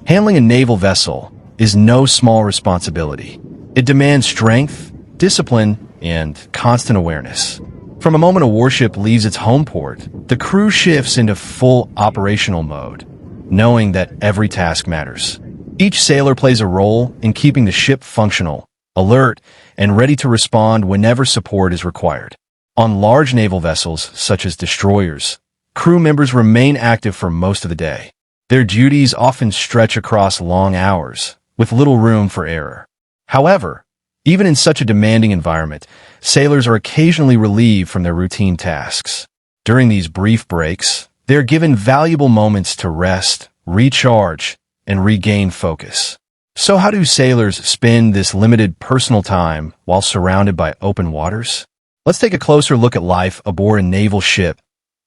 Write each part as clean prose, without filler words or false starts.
Handling a naval vessel is no small responsibility. It demands strength, discipline, and constant awareness. From the moment a warship leaves its home port, the crew shifts into full operational mode, knowing that every task matters. Each sailor plays a role in keeping the ship functional, alert, and ready to respond whenever support is required. On large naval vessels, such as destroyers, crew members remain active for most of the day. Their duties often stretch across long hours, with little room for error. However, even in such a demanding environment, sailors are occasionally relieved from their routine tasks. During these brief breaks, they are given valuable moments to rest, recharge, and regain focus. So how do sailors spend this limited personal time while surrounded by open waters? Let's take a closer look at life aboard a naval ship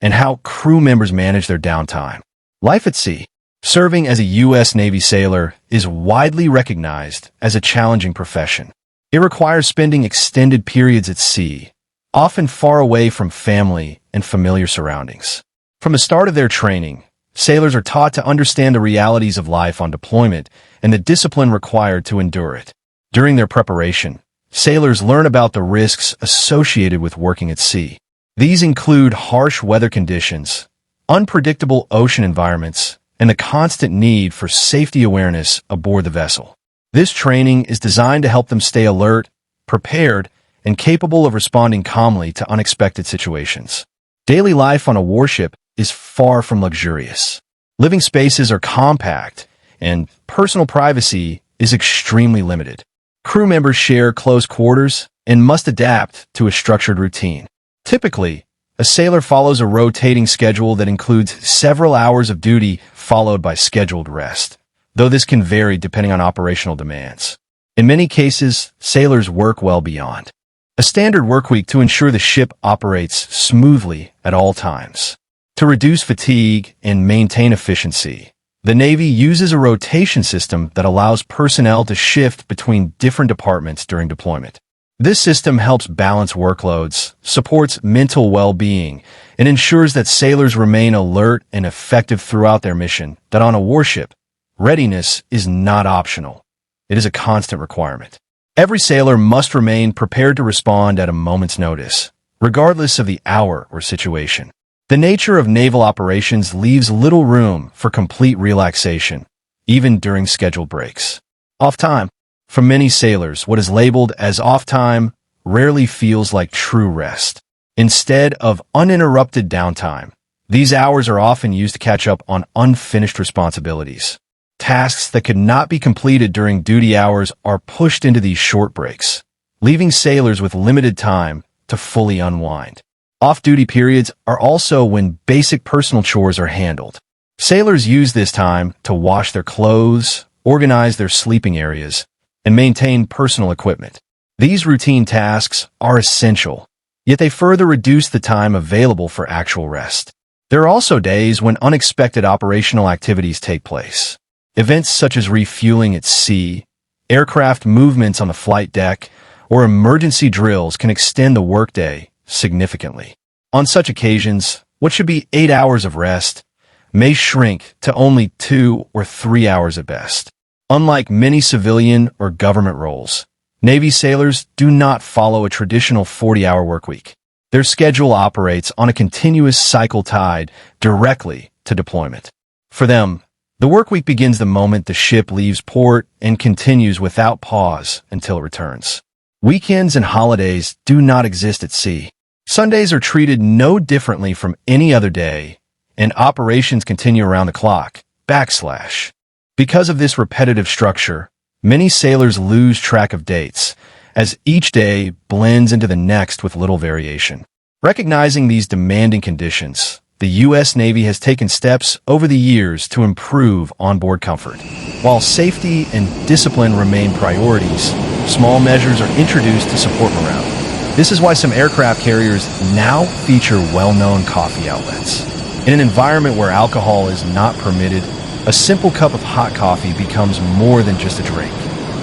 and how crew members manage their downtime. Life at sea. Serving as a U.S. Navy sailor is widely recognized as a challenging profession. It requires spending extended periods at sea, often far away from family and familiar surroundings. From the start of their training, sailors are taught to understand the realities of life on deployment and the discipline required to endure it. During their preparation, sailors learn about the risks associated with working at sea. These include harsh weather conditions, unpredictable ocean environments, and the constant need for safety awareness aboard the vessel. This training is designed to help them stay alert, prepared, and capable of responding calmly to unexpected situations. Daily life on a warship is far from luxurious. Living spaces are compact, and personal privacy is extremely limited. Crew members share close quarters and must adapt to a structured routine. Typically, a sailor follows a rotating schedule that includes several hours of duty followed by scheduled rest, though this can vary depending on operational demands. In many cases, sailors work well beyond a standard workweek to ensure the ship operates smoothly at all times. To reduce fatigue and maintain efficiency, the Navy uses a rotation system that allows personnel to shift between different departments during deployment. This system helps balance workloads, supports mental well-being, and ensures that sailors remain alert and effective throughout their mission. That on a warship, readiness is not optional. It is a constant requirement. Every sailor must remain prepared to respond at a moment's notice, regardless of the hour or situation. The nature of naval operations leaves little room for complete relaxation, even during scheduled breaks. Off time. For many sailors, what is labeled as off time rarely feels like true rest. Instead of uninterrupted downtime, these hours are often used to catch up on unfinished responsibilities. Tasks that could not be completed during duty hours are pushed into these short breaks, leaving sailors with limited time to fully unwind. Off-duty periods are also when basic personal chores are handled. Sailors use this time to wash their clothes, organize their sleeping areas, and maintain personal equipment. These routine tasks are essential, yet they further reduce the time available for actual rest. There are also days when unexpected operational activities take place. Events such as refueling at sea, aircraft movements on the flight deck, or emergency drills can extend the workday significantly. On such occasions, what should be 8 hours of rest may shrink to only 2 or 3 hours at best. Unlike many civilian or government roles, Navy sailors do not follow a traditional 40-hour workweek. Their schedule operates on a continuous cycle tied directly to deployment. For them, the workweek begins the moment the ship leaves port and continues without pause until it returns. Weekends and holidays do not exist at sea. Sundays are treated no differently from any other day, and operations continue around the clock. Because of this repetitive structure, many sailors lose track of dates, as each day blends into the next with little variation. Recognizing these demanding conditions, the U.S. Navy has taken steps over the years to improve onboard comfort. While safety and discipline remain priorities, small measures are introduced to support morale. This is why some aircraft carriers now feature well-known coffee outlets. In an environment where alcohol is not permitted, a simple cup of hot coffee becomes more than just a drink.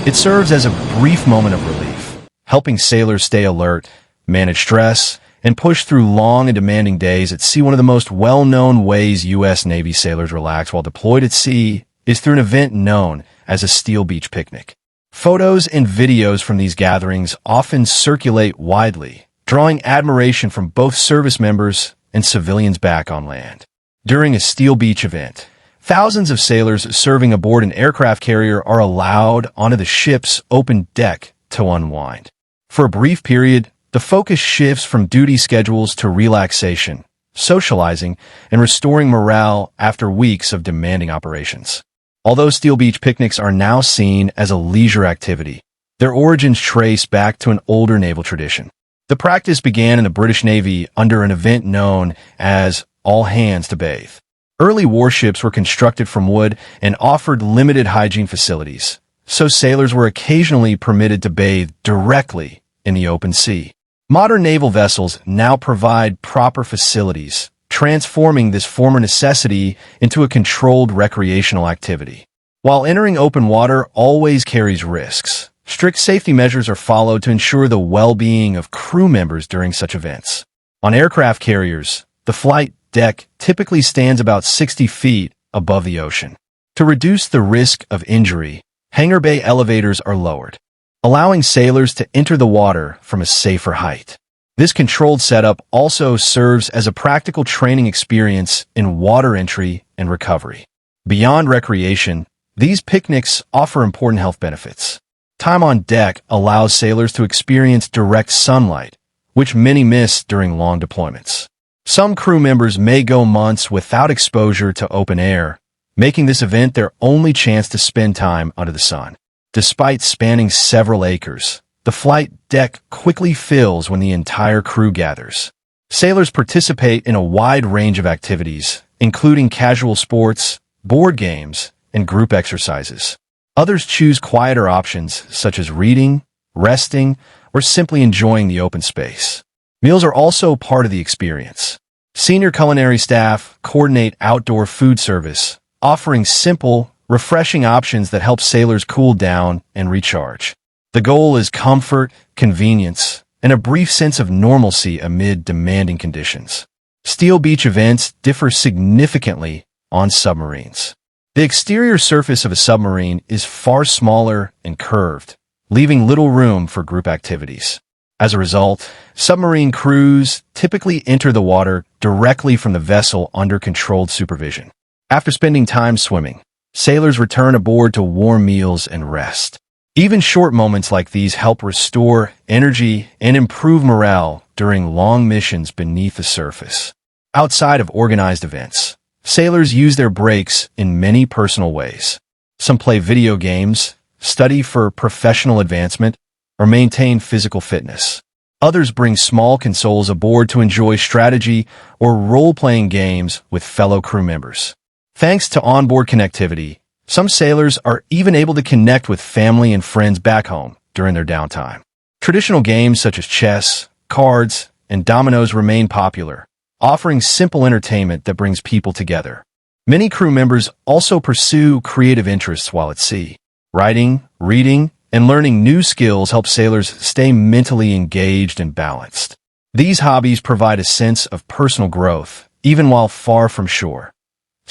It serves as a brief moment of relief, helping sailors stay alert, manage stress, and push through long and demanding days at sea. One of the most well-known ways U.S. Navy sailors relax while deployed at sea is through an event known as a Steel Beach Picnic. Photos and videos from these gatherings often circulate widely, drawing admiration from both service members and civilians back on land. During a Steel Beach event, thousands of sailors serving aboard an aircraft carrier are allowed onto the ship's open deck to unwind. For a brief period, the focus shifts from duty schedules to relaxation, socializing, and restoring morale after weeks of demanding operations. Although Steel Beach picnics are now seen as a leisure activity, their origins trace back to an older naval tradition. The practice began in the British Navy under an event known as All Hands to Bathe. Early warships were constructed from wood and offered limited hygiene facilities, so sailors were occasionally permitted to bathe directly in the open sea. Modern naval vessels now provide proper facilities, transforming this former necessity into a controlled recreational activity. While entering open water always carries risks, strict safety measures are followed to ensure the well-being of crew members during such events. On aircraft carriers, the flight deck typically stands about 60 feet above the ocean. To reduce the risk of injury, hangar bay elevators are lowered, allowing sailors to enter the water from a safer height. This controlled setup also serves as a practical training experience in water entry and recovery. Beyond recreation, these picnics offer important health benefits. Time on deck allows sailors to experience direct sunlight, which many miss during long deployments. Some crew members may go months without exposure to open air, making this event their only chance to spend time under the sun. Despite spanning several acres, the flight deck quickly fills when the entire crew gathers. Sailors participate in a wide range of activities, including casual sports, board games, and group exercises. Others choose quieter options such as reading, resting, or simply enjoying the open space. Meals are also part of the experience. Senior culinary staff coordinate outdoor food service, offering simple, refreshing options that help sailors cool down and recharge. The goal is comfort, convenience, and a brief sense of normalcy amid demanding conditions. Steel Beach events differ significantly on submarines. The exterior surface of a submarine is far smaller and curved, leaving little room for group activities. As a result, submarine crews typically enter the water directly from the vessel under controlled supervision. After spending time swimming, sailors return aboard to warm meals and rest. Even short moments like these help restore energy and improve morale during long missions beneath the surface. Outside of organized events, sailors use their breaks in many personal ways. Some play video games, study for professional advancement, or maintain physical fitness. Others bring small consoles aboard to enjoy strategy or role-playing games with fellow crew members. Thanks to onboard connectivity, some sailors are even able to connect with family and friends back home during their downtime. Traditional games such as chess, cards, and dominoes remain popular, offering simple entertainment that brings people together. Many crew members also pursue creative interests while at sea. Writing, reading, and learning new skills help sailors stay mentally engaged and balanced. These hobbies provide a sense of personal growth, even while far from shore.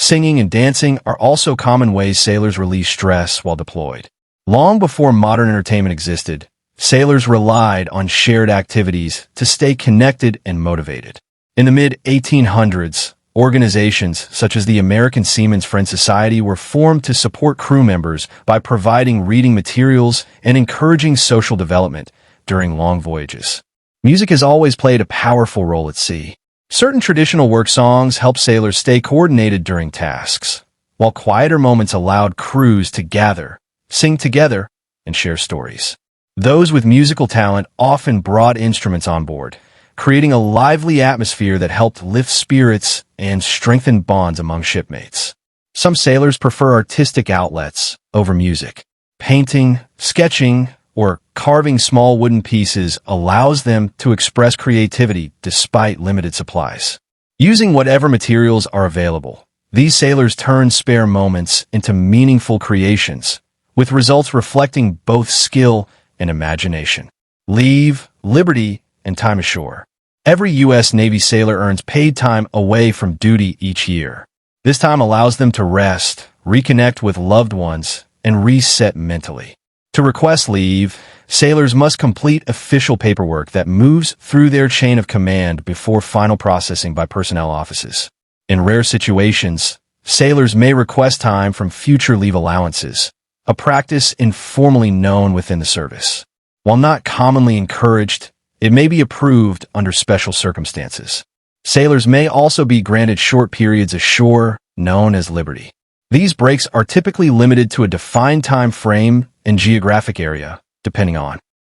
Singing and dancing are also common ways sailors release stress while deployed. Long before modern entertainment existed, sailors relied on shared activities to stay connected and motivated. In the mid-1800s, organizations such as the American Seamen's Friends Society were formed to support crew members by providing reading materials and encouraging social development during long voyages. Music has always played a powerful role at sea. Certain traditional work songs help sailors stay coordinated during tasks, while quieter moments allowed crews to gather, sing together, and share stories. Those with musical talent often brought instruments on board, creating a lively atmosphere that helped lift spirits and strengthen bonds among shipmates. Some sailors prefer artistic outlets over music. Painting, sketching, or carving small wooden pieces allows them to express creativity despite limited supplies. Using whatever materials are available, these sailors turn spare moments into meaningful creations, with results reflecting both skill and imagination. Leave, liberty, and time ashore. Every U.S. Navy sailor earns paid time away from duty each year. This time allows them to rest, reconnect with loved ones, and reset mentally. To request leave, sailors must complete official paperwork that moves through their chain of command before final processing by personnel offices. In rare situations, sailors may request time from future leave allowances, a practice informally known within the service. While not commonly encouraged, it may be approved under special circumstances. Sailors may also be granted short periods ashore, known as liberty. These breaks are typically limited to a defined time frame and geographic area, depending on